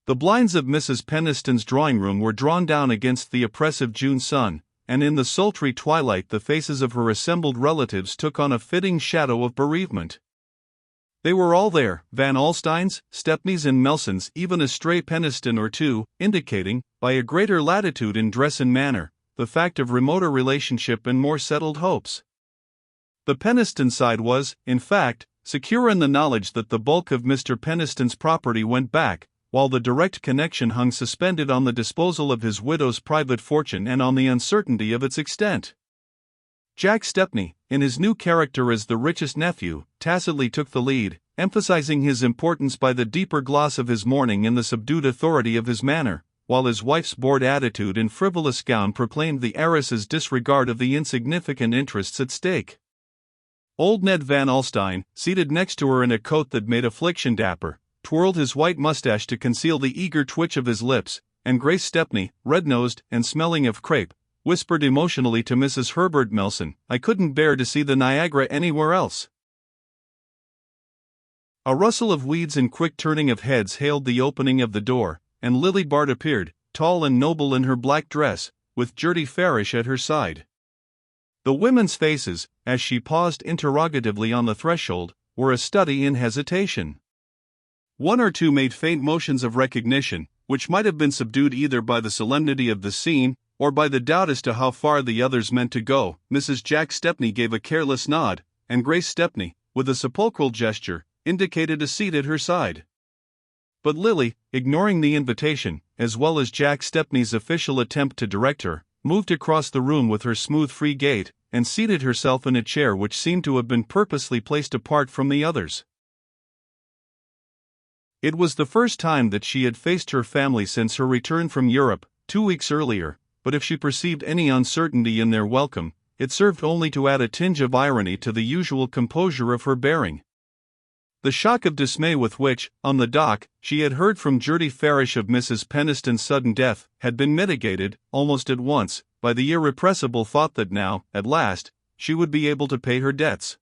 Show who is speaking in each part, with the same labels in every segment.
Speaker 1: The blinds of Mrs. Peniston's drawing room were drawn down against the oppressive June sun, and in the sultry twilight the faces of her assembled relatives took on a fitting shadow of bereavement. They were all there, Van Alstynes, Stepneys and Melsons, even a stray Peniston or two, indicating, by a greater latitude in dress and manner, the fact of remoter relationship and more settled hopes. The Peniston side was, in fact, secure in the knowledge that the bulk of Mr. Peniston's property went back, while the direct connection hung suspended on the disposal of his widow's private fortune and on the uncertainty of its extent. Jack Stepney, in his new character as the richest nephew, tacitly took the lead, emphasizing his importance by the deeper gloss of his mourning and the subdued authority of his manner, while his wife's bored attitude and frivolous gown proclaimed the heiress's disregard of the insignificant interests at stake. Old Ned Van Alstyne, seated next to her in a coat that made affliction dapper, twirled his white mustache to conceal the eager twitch of his lips, and Grace Stepney, red-nosed and smelling of crepe, whispered emotionally to Mrs. Herbert Melson, "I couldn't bear to see the Niagara anywhere else." A rustle of weeds and quick turning of heads hailed the opening of the door, and Lily Bart appeared, tall and noble in her black dress, with Gertie Farish at her side. The women's faces, as she paused interrogatively on the threshold, were a study in hesitation. One or two made faint motions of recognition, which might have been subdued either by the solemnity of the scene, or by the doubt as to how far the others meant to go. Mrs. Jack Stepney gave a careless nod, and Grace Stepney, with a sepulchral gesture, indicated a seat at her side. But Lily, ignoring the invitation, as well as Jack Stepney's official attempt to direct her, moved across the room with her smooth free gait, and seated herself in a chair which seemed to have been purposely placed apart from the others. It was the first time that she had faced her family since her return from Europe, 2 weeks earlier, but if she perceived any uncertainty in their welcome, it served only to add a tinge of irony to the usual composure of her bearing. The shock of dismay with which, on the dock, she had heard from Gertie Farish of Mrs. Peniston's sudden death, had been mitigated, almost at once, by the irrepressible thought that now, at last, she would be able to pay her debts.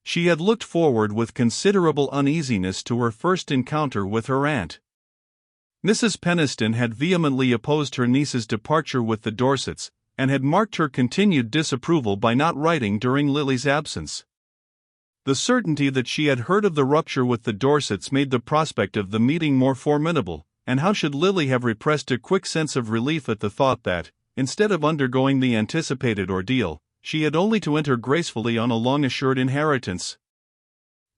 Speaker 1: She had looked forward with considerable uneasiness to her first encounter with her aunt. Mrs. Peniston had vehemently opposed her niece's departure with the Dorsets, and had marked her continued disapproval by not writing during Lily's absence. The certainty that she had heard of the rupture with the Dorsets made the prospect of the meeting more formidable, and how should Lily have repressed a quick sense of relief at the thought that, instead of undergoing the anticipated ordeal, she had only to enter gracefully on a long-assured inheritance.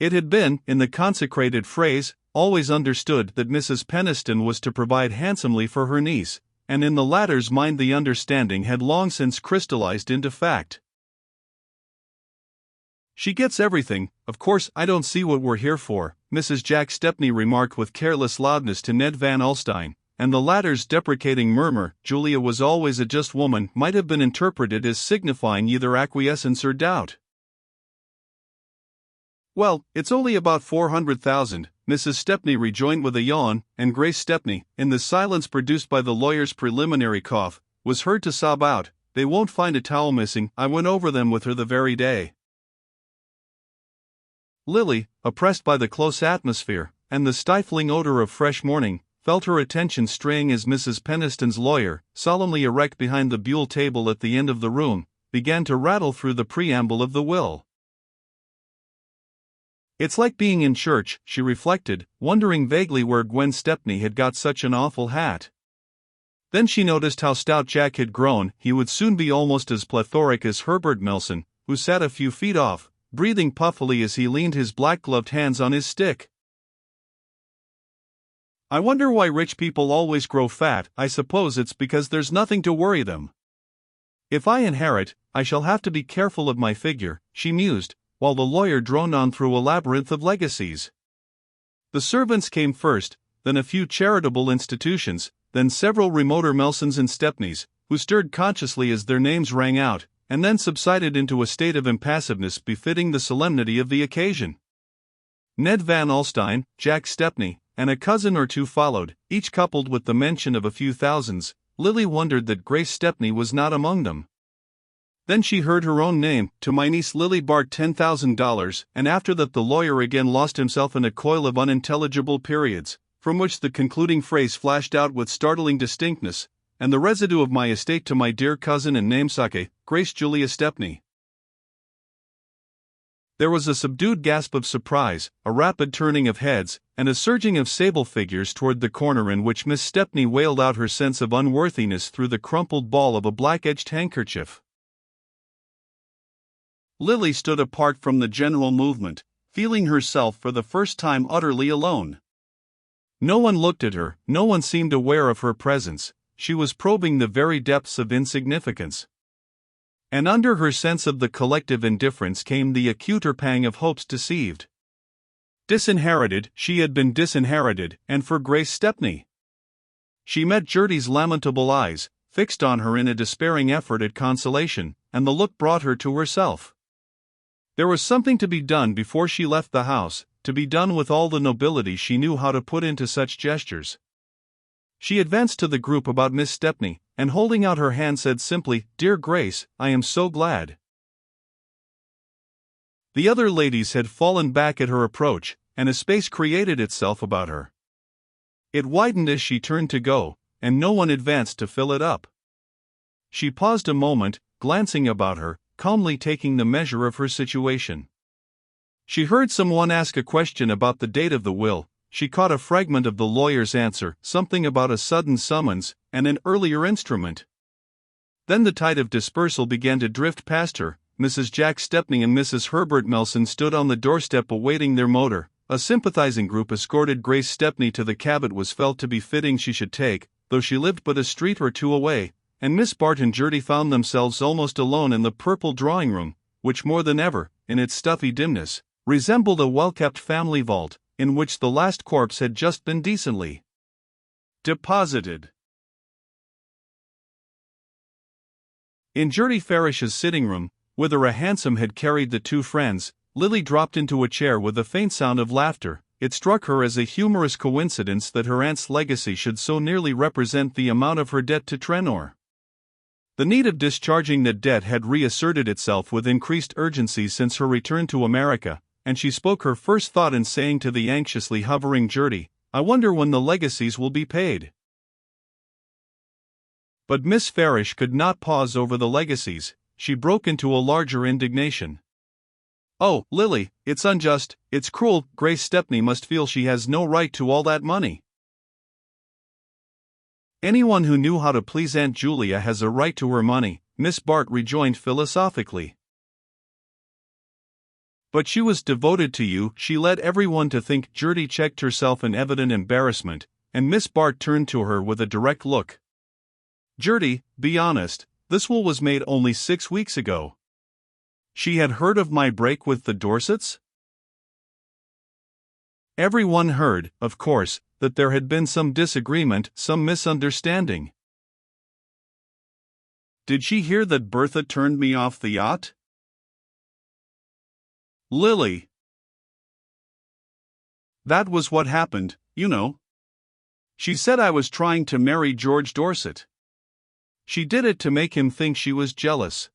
Speaker 1: It had been, in the consecrated phrase, always understood that Mrs. Peniston was to provide handsomely for her niece, and in the latter's mind the understanding had long since crystallized into fact. "She gets everything, of course I don't see what we're here for," Mrs. Jack Stepney remarked with careless loudness to Ned Van Alstyne, and the latter's deprecating murmur, "Julia was always a just woman," might have been interpreted as signifying either acquiescence or doubt. "Well, it's only about 400,000, Mrs. Stepney rejoined with a yawn, and Grace Stepney, in the silence produced by the lawyer's preliminary cough, was heard to sob out, "They won't find a towel missing, I went over them with her the very day." Lily, oppressed by the close atmosphere, and the stifling odor of fresh morning, felt her attention straying as Mrs. Peniston's lawyer, solemnly erect behind the buhl table at the end of the room, began to rattle through the preamble of the will. "It's like being in church," she reflected, wondering vaguely where Gwen Stepney had got such an awful hat. Then she noticed how stout Jack had grown. He would soon be almost as plethoric as Herbert Melson, who sat a few feet off, breathing puffily as he leaned his black-gloved hands on his stick. "I wonder why rich people always grow fat. I suppose it's because there's nothing to worry them. If I inherit, I shall have to be careful of my figure," she mused, while the lawyer droned on through a labyrinth of legacies. The servants came first, then a few charitable institutions, then several remoter Melsons and Stepneys, who stirred consciously as their names rang out, and then subsided into a state of impassiveness befitting the solemnity of the occasion. Ned Van Alstyne, Jack Stepney, and a cousin or two followed, each coupled with the mention of a few thousands. Lily wondered that Grace Stepney was not among them. Then she heard her own name, "To my niece Lily Bart $10,000, and after that the lawyer again lost himself in a coil of unintelligible periods, from which the concluding phrase flashed out with startling distinctness, "and the residue of my estate to my dear cousin and namesake, Grace Julia Stepney." There was a subdued gasp of surprise, a rapid turning of heads, and a surging of sable figures toward the corner in which Miss Stepney wailed out her sense of unworthiness through the crumpled ball of a black-edged handkerchief. Lily stood apart from the general movement, feeling herself for the first time utterly alone. No one looked at her, no one seemed aware of her presence. She was probing the very depths of insignificance. And under her sense of the collective indifference came the acuter pang of hopes deceived. Disinherited, she had been disinherited, and for Grace Stepney. She met Gertie's lamentable eyes, fixed on her in a despairing effort at consolation, and the look brought her to herself. There was something to be done before she left the house, to be done with all the nobility she knew how to put into such gestures. She advanced to the group about Miss Stepney, and holding out her hand said simply, "Dear Grace, I am so glad." The other ladies had fallen back at her approach, and a space created itself about her. It widened as she turned to go, and no one advanced to fill it up. She paused a moment, glancing about her, calmly taking the measure of her situation. She heard someone ask a question about the date of the will. She caught a fragment of the lawyer's answer, something about a sudden summons, and an earlier instrument. Then the tide of dispersal began to drift past her. Mrs. Jack Stepney and Mrs. Herbert Melson stood on the doorstep awaiting their motor. A sympathizing group escorted Grace Stepney to the cab it was felt to be fitting she should take, though she lived but a street or two away, and Miss Bart and Gertie found themselves almost alone in the purple drawing-room, which more than ever, in its stuffy dimness, resembled a well-kept family vault, in which the last corpse had just been decently deposited. In Gertie Farish's sitting room, whither a hansom had carried the two friends, Lily dropped into a chair with a faint sound of laughter. It struck her as a humorous coincidence that her aunt's legacy should so nearly represent the amount of her debt to Trenor. The need of discharging that debt had reasserted itself with increased urgency since her return to America, and she spoke her first thought in saying to the anxiously hovering Gertie, "I wonder when the legacies will be paid." But Miss Farish could not pause over the legacies. She broke into a larger indignation. "Oh, Lily, it's unjust, it's cruel. Grace Stepney must feel she has no right to all that money." "Anyone who knew how to please Aunt Julia has a right to her money," Miss Bart rejoined philosophically. "But she was devoted to you," she led everyone to think. Gertie checked herself in evident embarrassment, and Miss Bart turned to her with a direct look. "Gertie, be honest, this will was made only 6 weeks ago." She had heard of my break with the Dorsets? Everyone heard, of course, that there had been some disagreement, some misunderstanding. "Did she hear that Bertha turned me off the yacht?" "Lily, that was what happened, you know. She said I was trying to marry George Dorset. She did it to make him think she was jealous.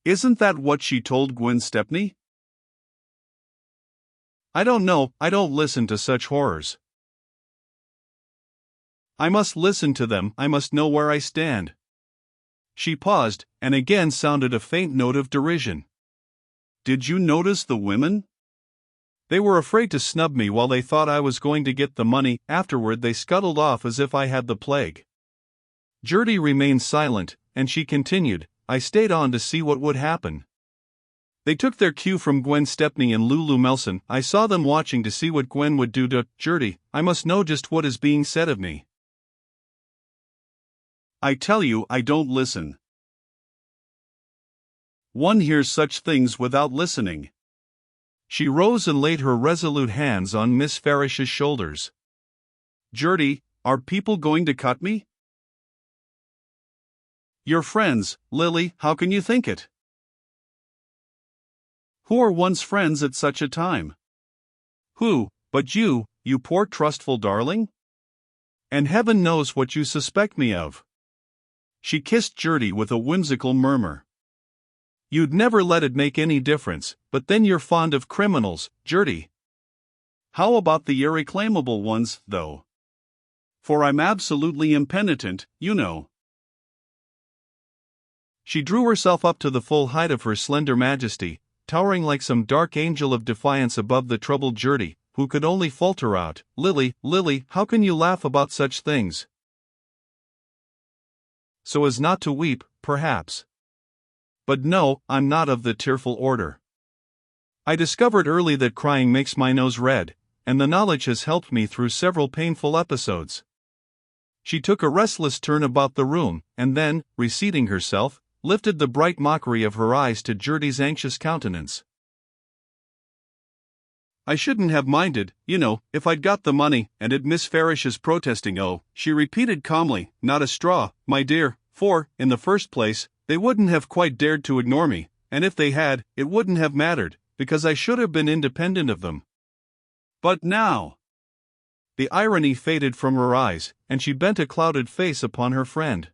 Speaker 1: Isn't that what she told Gwen Stepney?" "I don't know, I don't listen to such horrors." "I must listen to them, I must know where I stand." She paused, and again sounded a faint note of derision. "Did you notice the women? They were afraid to snub me while they thought I was going to get the money. Afterward they scuttled off as if I had the plague." Gertie remained silent, and she continued, "I stayed on to see what would happen. They took their cue from Gwen Stepney and Lulu Melson. I saw them watching to see what Gwen would do to Gertie. I must know just what is being said of me." "I tell you, I don't listen. One hears such things without listening." She rose and laid her resolute hands on Miss Farish's shoulders. "Gertie, are people going to cut me?" "Your friends, Lily, how can you think it? Who are one's friends at such a time? Who, but you, you poor trustful darling? And heaven knows what you suspect me of." She kissed Gertie with a whimsical murmur. "You'd never let it make any difference, but then you're fond of criminals, Gertie. How about the irreclaimable ones, though? For I'm absolutely impenitent, you know." She drew herself up to the full height of her slender majesty, towering like some dark angel of defiance above the troubled Gertie, who could only falter out, "Lily, Lily, how can you laugh about such things? So as not to weep, perhaps. But no, I'm not of the tearful order. I discovered early that crying makes my nose red, and the knowledge has helped me through several painful episodes." She took a restless turn about the room, and then, reseating herself, lifted the bright mockery of her eyes to Gertie's anxious countenance. "I shouldn't have minded, you know, if I'd got the money, and at Miss Farish's protesting, oh," she repeated calmly, "not a straw, my dear, for, in the first place, they wouldn't have quite dared to ignore me, and if they had, it wouldn't have mattered, because I should have been independent of them. But now—" The irony faded from her eyes, and she bent a clouded face upon her friend.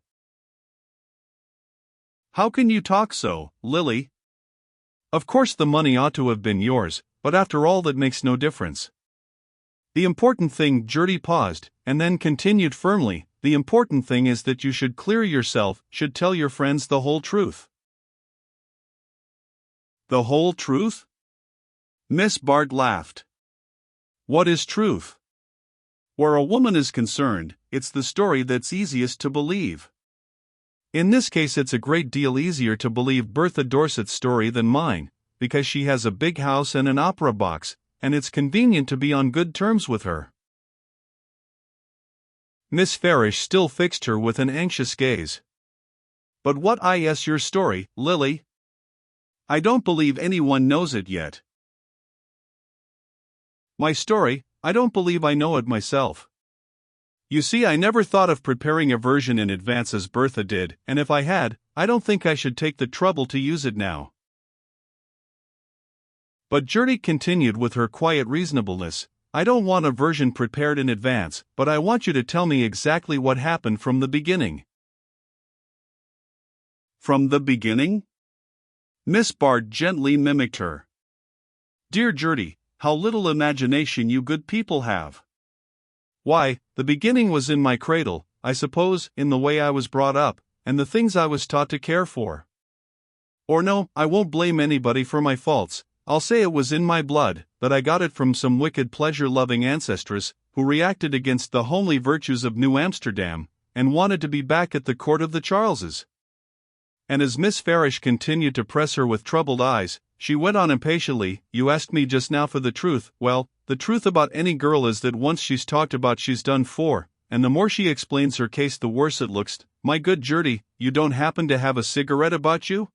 Speaker 1: "How can you talk so, Lily? Of course the money ought to have been yours, but after all that makes no difference. The important thing—" Gertie paused, and then continued firmly, "the important thing is that you should clear yourself, should tell your friends the whole truth." "The whole truth?" Miss Bart laughed. "What is truth? Where a woman is concerned, it's the story that's easiest to believe. In this case it's a great deal easier to believe Bertha Dorset's story than mine, because she has a big house and an opera box, and it's convenient to be on good terms with her." Miss Farish still fixed her with an anxious gaze. "But what is your story, Lily? I don't believe anyone knows it yet." "My story? I don't believe I know it myself. You see, I never thought of preparing a version in advance as Bertha did, and if I had, I don't think I should take the trouble to use it now." But Gertie continued with her quiet reasonableness, "I don't want a version prepared in advance, but I want you to tell me exactly what happened from the beginning." "From the beginning?" Miss Bart gently mimicked her. "Dear Gertie, how little imagination you good people have. Why, the beginning was in my cradle, I suppose, in the way I was brought up, and the things I was taught to care for. Or no, I won't blame anybody for my faults, I'll say it was in my blood, that I got it from some wicked pleasure-loving ancestress, who reacted against the homely virtues of New Amsterdam, and wanted to be back at the court of the Charleses." And as Miss Farish continued to press her with troubled eyes, she went on impatiently, "You asked me just now for the truth. Well, the truth about any girl is that once she's talked about she's done for, and the more she explains her case the worse it looks. My good Gertie, you don't happen to have a cigarette about you?"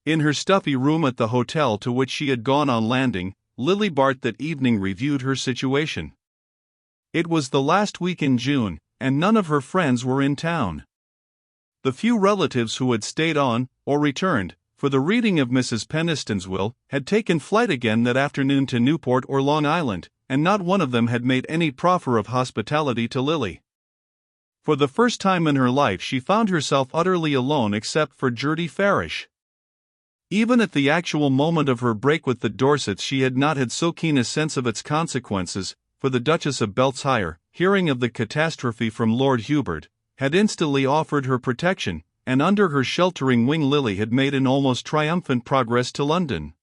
Speaker 1: In her stuffy room at the hotel to which she had gone on landing, Lily Bart that evening reviewed her situation. It was the last week in June, and none of her friends were in town. The few relatives who had stayed on, or returned, for the reading of Mrs. Peniston's will, had taken flight again that afternoon to Newport or Long Island, and not one of them had made any proffer of hospitality to Lily. For the first time in her life she found herself utterly alone except for Gertie Farish. Even at the actual moment of her break with the Dorsets she had not had so keen a sense of its consequences, for the Duchess of Beltshire, hearing of the catastrophe from Lord Hubert, had instantly offered her protection, and under her sheltering wing Lily had made an almost triumphant progress to London.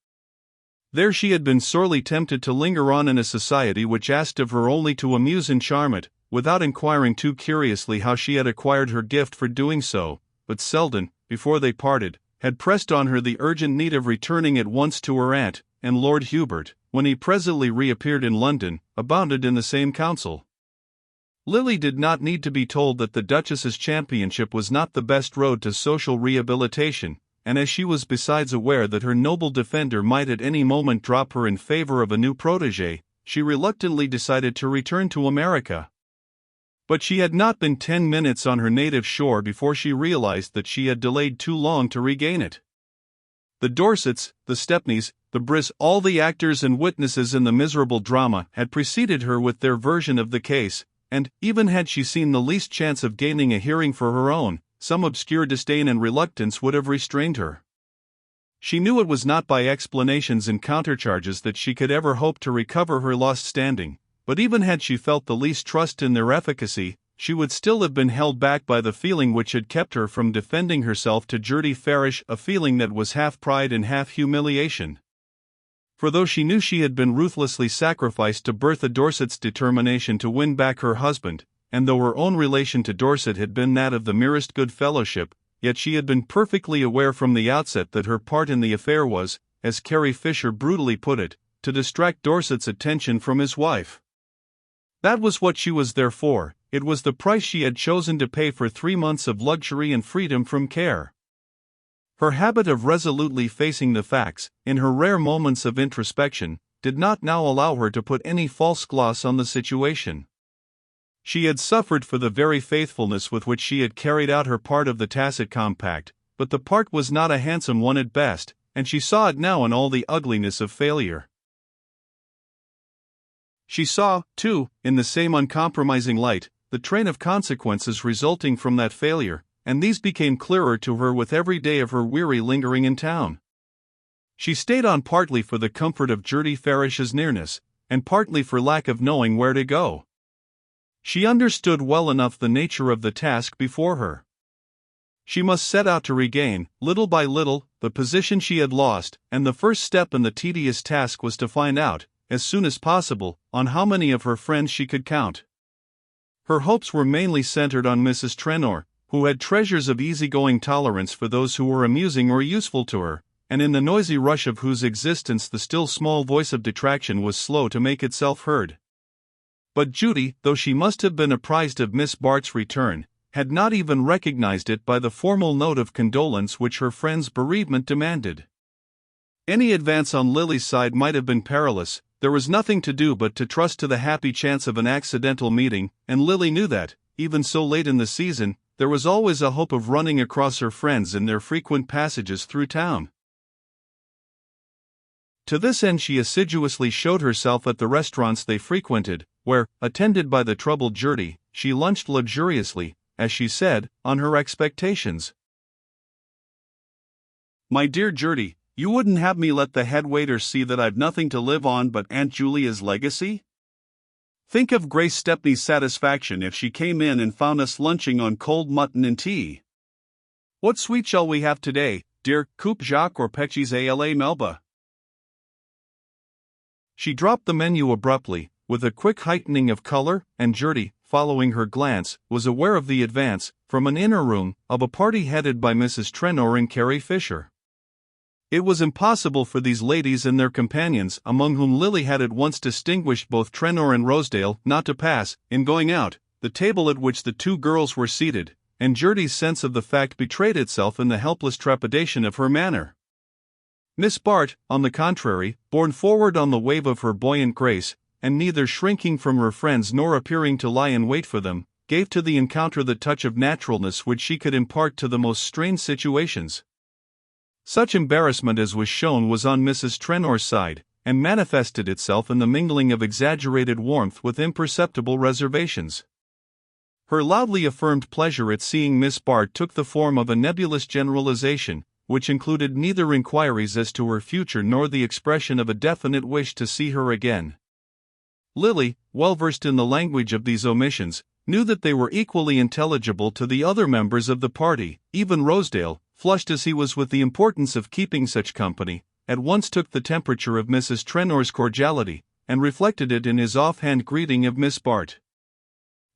Speaker 1: There she had been sorely tempted to linger on in a society which asked of her only to amuse and charm it, without inquiring too curiously how she had acquired her gift for doing so, but Selden, before they parted, had pressed on her the urgent need of returning at once to her aunt, and Lord Hubert, when he presently reappeared in London, abounded in the same counsel. Lily did not need to be told that the Duchess's championship was not the best road to social rehabilitation, and as she was besides aware that her noble defender might at any moment drop her in favor of a new protégé, she reluctantly decided to return to America. But she had not been 10 minutes on her native shore before she realized that she had delayed too long to regain it. The Dorsets, the Stepneys, the Briss, all the actors and witnesses in the miserable drama had preceded her with their version of the case, and, even had she seen the least chance of gaining a hearing for her own, some obscure disdain and reluctance would have restrained her. She knew it was not by explanations and countercharges that she could ever hope to recover her lost standing, but even had she felt the least trust in their efficacy, she would still have been held back by the feeling which had kept her from defending herself to Gertie Farish, a feeling that was half pride and half humiliation. For though she knew she had been ruthlessly sacrificed to Bertha Dorset's determination to win back her husband, and though her own relation to Dorset had been that of the merest good fellowship, yet she had been perfectly aware from the outset that her part in the affair was, as Carrie Fisher brutally put it, to distract Dorset's attention from his wife. That was what she was there for. It was the price she had chosen to pay for 3 months of luxury and freedom from care. Her habit of resolutely facing the facts, in her rare moments of introspection, did not now allow her to put any false gloss on the situation. She had suffered for the very faithfulness with which she had carried out her part of the tacit compact, but the part was not a handsome one at best, and she saw it now in all the ugliness of failure. She saw, too, in the same uncompromising light, the train of consequences resulting from that failure, and these became clearer to her with every day of her weary lingering in town. She stayed on partly for the comfort of Gertie Farish's nearness, and partly for lack of knowing where to go. She understood well enough the nature of the task before her. She must set out to regain, little by little, the position she had lost, and the first step in the tedious task was to find out, as soon as possible, on how many of her friends she could count. Her hopes were mainly centered on Mrs. Trenor, who had treasures of easygoing tolerance for those who were amusing or useful to her, and in the noisy rush of whose existence the still small voice of detraction was slow to make itself heard. But Judy, though she must have been apprised of Miss Bart's return, had not even recognized it by the formal note of condolence which her friend's bereavement demanded. Any advance on Lily's side might have been perilous. There was nothing to do but to trust to the happy chance of an accidental meeting, and Lily knew that, even so late in the season, there was always a hope of running across her friends in their frequent passages through town. To this end she assiduously showed herself at the restaurants they frequented, where, attended by the troubled Gertie, she lunched luxuriously, as she said, on her expectations. "My dear Gertie, you wouldn't have me let the head waiter see that I've nothing to live on but Aunt Julia's legacy? Think of Grace Stepney's satisfaction if she came in and found us lunching on cold mutton and tea. What sweet shall we have today, dear, coupe Jacques or Pecci's a la Melba?" She dropped the menu abruptly, with a quick heightening of color, and Gertie, following her glance, was aware of the advance, from an inner room, of a party headed by Mrs. Trenor and Carrie Fisher. It was impossible for these ladies and their companions, among whom Lily had at once distinguished both Trenor and Rosedale, not to pass, in going out, the table at which the two girls were seated, and Gertie's sense of the fact betrayed itself in the helpless trepidation of her manner. Miss Bart, on the contrary, borne forward on the wave of her buoyant grace, and neither shrinking from her friends nor appearing to lie in wait for them, gave to the encounter the touch of naturalness which she could impart to the most strained situations. Such embarrassment as was shown was on Mrs. Trenor's side, and manifested itself in the mingling of exaggerated warmth with imperceptible reservations. Her loudly affirmed pleasure at seeing Miss Bart took the form of a nebulous generalization, which included neither inquiries as to her future nor the expression of a definite wish to see her again. Lily, well versed in the language of these omissions, knew that they were equally intelligible to the other members of the party. Even Rosedale, flushed as he was with the importance of keeping such company, at once took the temperature of Mrs. Trenor's cordiality, and reflected it in his offhand greeting of Miss Bart.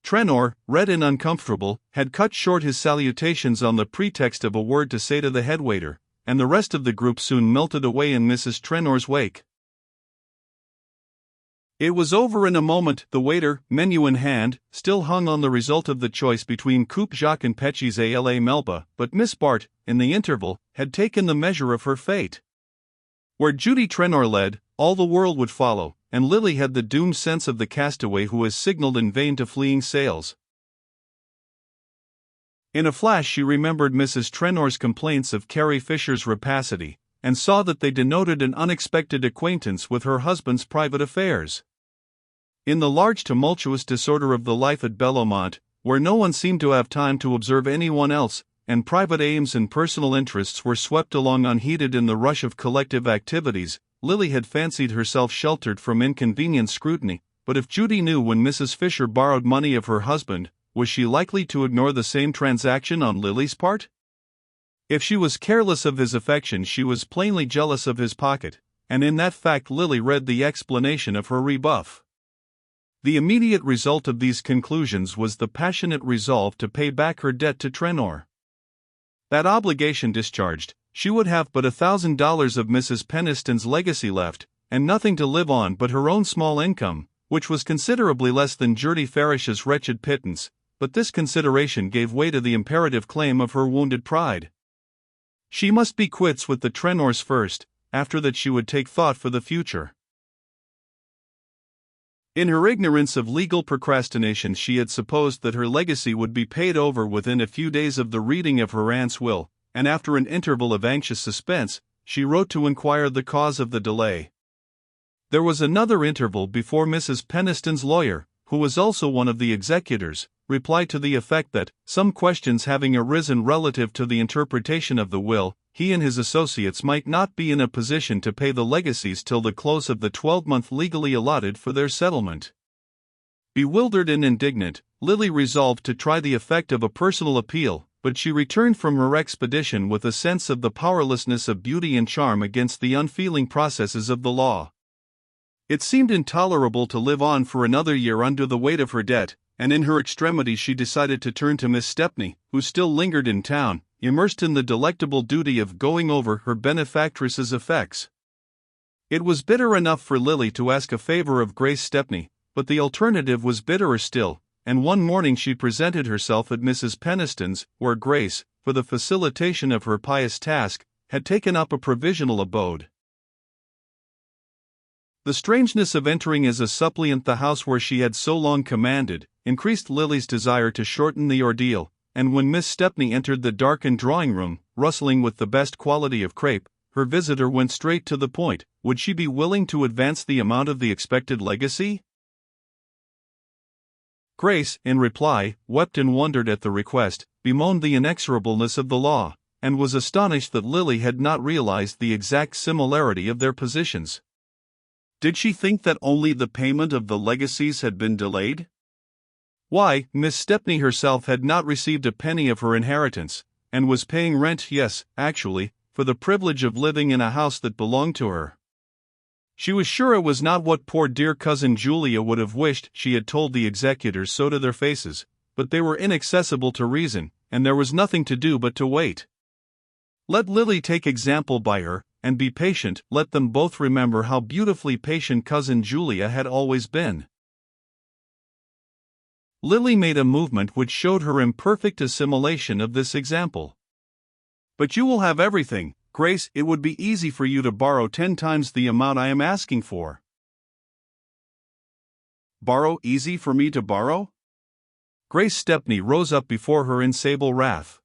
Speaker 1: Trenor, red and uncomfortable, had cut short his salutations on the pretext of a word to say to the head waiter, and the rest of the group soon melted away in Mrs. Trenor's wake. It was over in a moment. The waiter, menu in hand, still hung on the result of the choice between coupe Jacques and Pecci's a la Melba, but Miss Bart, in the interval, had taken the measure of her fate. Where Judy Trenor led, all the world would follow, and Lily had the doomed sense of the castaway who has signaled in vain to fleeing sails. In a flash she remembered Mrs. Trenor's complaints of Carrie Fisher's rapacity, and saw that they denoted an unexpected acquaintance with her husband's private affairs. In the large tumultuous disorder of the life at Bellomont, where no one seemed to have time to observe anyone else, and private aims and personal interests were swept along unheeded in the rush of collective activities, Lily had fancied herself sheltered from inconvenient scrutiny, but if Judy knew when Mrs. Fisher borrowed money of her husband, was she likely to ignore the same transaction on Lily's part? If she was careless of his affection, she was plainly jealous of his pocket, and in that fact Lily read the explanation of her rebuff. The immediate result of these conclusions was the passionate resolve to pay back her debt to Trenor. That obligation discharged, she would have but $1,000 of Mrs. Peniston's legacy left, and nothing to live on but her own small income, which was considerably less than Gertie Farish's wretched pittance, but this consideration gave way to the imperative claim of her wounded pride. She must be quits with the Trenors first, after that she would take thought for the future. In her ignorance of legal procrastination, she had supposed that her legacy would be paid over within a few days of the reading of her aunt's will, and after an interval of anxious suspense, she wrote to inquire the cause of the delay. There was another interval before Mrs. Peniston's lawyer, who was also one of the executors, replied to the effect that, some questions having arisen relative to the interpretation of the will, he and his associates might not be in a position to pay the legacies till the close of the 12-month legally allotted for their settlement. Bewildered and indignant, Lily resolved to try the effect of a personal appeal, but she returned from her expedition with a sense of the powerlessness of beauty and charm against the unfeeling processes of the law. It seemed intolerable to live on for another year under the weight of her debt, and in her extremity she decided to turn to Miss Stepney, who still lingered in town, immersed in the delectable duty of going over her benefactress's effects. It was bitter enough for Lily to ask a favor of Grace Stepney, but the alternative was bitterer still, and one morning she presented herself at Mrs. Peniston's, where Grace, for the facilitation of her pious task, had taken up a provisional abode. The strangeness of entering as a suppliant the house where she had so long commanded, increased Lily's desire to shorten the ordeal, and when Miss Stepney entered the darkened drawing-room, rustling with the best quality of crepe, her visitor went straight to the point. Would she be willing to advance the amount of the expected legacy? Grace, in reply, wept and wondered at the request, bemoaned the inexorableness of the law, and was astonished that Lily had not realized the exact similarity of their positions. Did she think that only the payment of the legacies had been delayed? Why, Miss Stepney herself had not received a penny of her inheritance, and was paying rent, yes, actually, for the privilege of living in a house that belonged to her. She was sure it was not what poor dear cousin Julia would have wished. She had told the executors so to their faces, but they were inaccessible to reason, and there was nothing to do but to wait. Let Lily take example by her, and be patient. Let them both remember how beautifully patient cousin Julia had always been. Lily made a movement which showed her imperfect assimilation of this example. But you will have everything, Grace. It would be easy for you to borrow 10 times the amount I am asking for. Borrow? Easy for me to borrow? Grace Stepney rose up before her in sable wrath.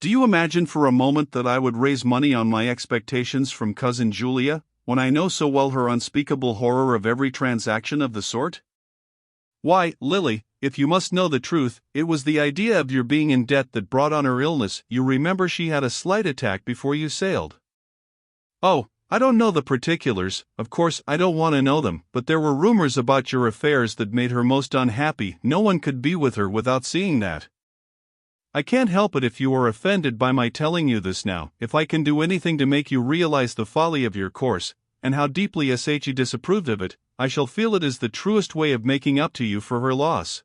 Speaker 1: Do you imagine for a moment that I would raise money on my expectations from cousin Julia, when I know so well her unspeakable horror of every transaction of the sort? Why, Lily, if you must know the truth, it was the idea of your being in debt that brought on her illness. You remember she had a slight attack before you sailed. Oh, I don't know the particulars, of course I don't want to know them, but there were rumors about your affairs that made her most unhappy. No one could be with her without seeing that. I can't help it if you are offended by my telling you this now. If I can do anything to make you realize the folly of your course, and how deeply she disapproved of it, I shall feel it is the truest way of making up to you for her loss.